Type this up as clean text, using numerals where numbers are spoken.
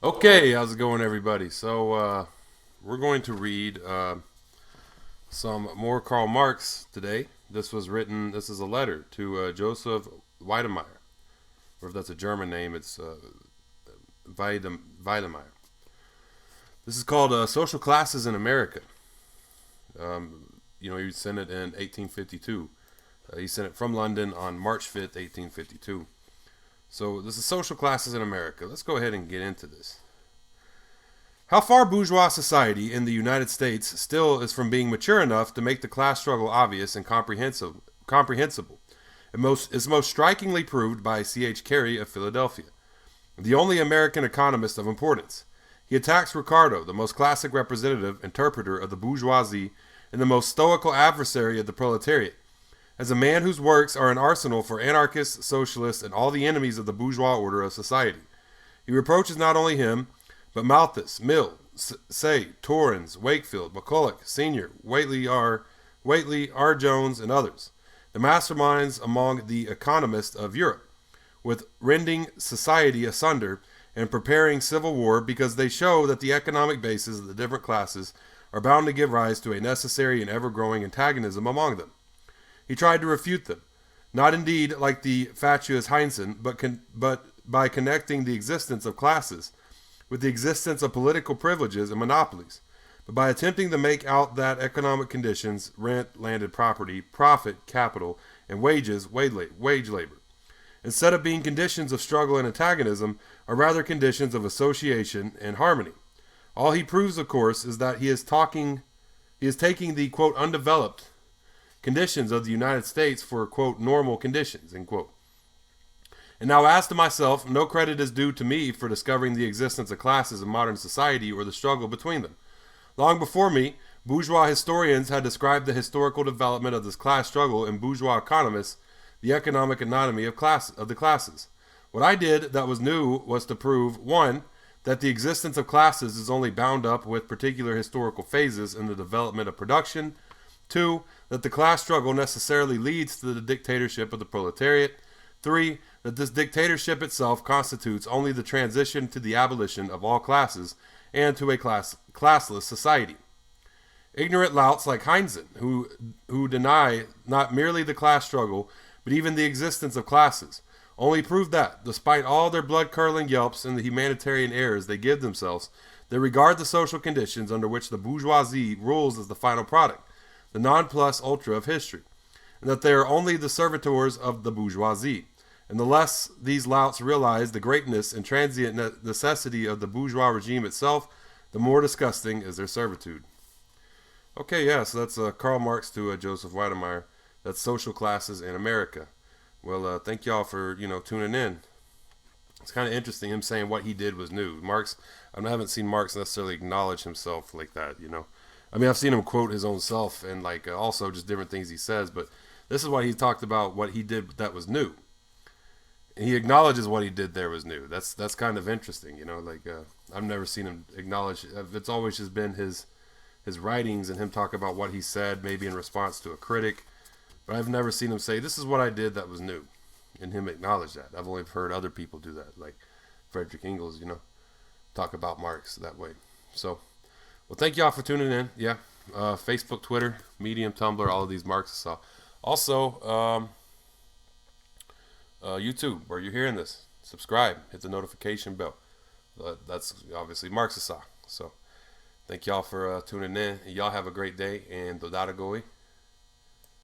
Okay, how's it going, everybody? We're going to read some more Karl Marx today. This is a letter to Joseph Weidemeyer, or if that's a German name, it's Weidemeyer. This is called Social Classes in America. He sent it in 1852. He sent it from London on March 5th, 1852. So, this is Social Classes in America. Let's go ahead and get into this. How far bourgeois society in the United States still is from being mature enough to make the class struggle obvious and comprehensible is most strikingly proved by C.H. Carey of Philadelphia, the only American economist of importance. He attacks Ricardo, the most classic representative interpreter of the bourgeoisie and the most stoical adversary of the proletariat, as a man whose works are an arsenal for anarchists, socialists, and all the enemies of the bourgeois order of society. He reproaches not only him, but Malthus, Mill, Say, Torrens, Wakefield, McCulloch, Sr., Whately R. Jones, and others, the masterminds among the economists of Europe, with rending society asunder and preparing civil war because they show that the economic bases of the different classes are bound to give rise to a necessary and ever-growing antagonism among them. He tried to refute them, not indeed like the fatuous Heinzen, but by connecting the existence of classes with the existence of political privileges and monopolies, but by attempting to make out that economic conditions, rent, landed property, profit, capital, and wages, wage labor, instead of being conditions of struggle and antagonism, are rather conditions of association and harmony. All he proves, of course, is that he is taking the, quote, undeveloped conditions of the United States for, quote, normal conditions, end quote. And now, as to myself, no credit is due to me for discovering the existence of classes in modern society or the struggle between them. Long before me, bourgeois historians had described the historical development of this class struggle, and bourgeois economists the economic anatomy of the classes. What I did that was new was to prove, 1, that the existence of classes is only bound up with particular historical phases in the development of production, 2, that the class struggle necessarily leads to the dictatorship of the proletariat, 3, that this dictatorship itself constitutes only the transition to the abolition of all classes and to a classless society. Ignorant louts like Heinzen, who deny not merely the class struggle, but even the existence of classes, only prove that, despite all their blood-curdling yelps and the humanitarian airs they give themselves, they regard the social conditions under which the bourgeoisie rules as the final product, the non plus ultra of history, and that they are only the servitors of the bourgeoisie. And the less these louts realize the greatness and transient necessity of the bourgeois regime itself, the more disgusting is their servitude. Okay, yeah, so that's Karl Marx to Joseph Weidemeyer. That's Social Classes in America. Well, thank y'all for, tuning in. It's kind of interesting him saying what he did was new. I haven't seen Marx necessarily acknowledge himself like that. I mean, I've seen him quote his own self and also just different things he says, but this is why he talked about what he did that was new. He acknowledges what he did there was new. That's kind of interesting, I've never seen him acknowledge. It's always just been his writings and him talk about what he said, maybe in response to a critic. But I've never seen him say, "This is what I did that was new," and him acknowledge that. I've only heard other people do that, like Frederick Engels, talk about Marx that way. So, well, thank y'all for tuning in. Yeah, Facebook, Twitter, Medium, Tumblr, all of these Marxists. Also, YouTube, where you're hearing this. Subscribe, hit the notification bell. That's obviously Marxist. So, thank y'all for tuning in. Y'all have a great day, and Dodata Goi.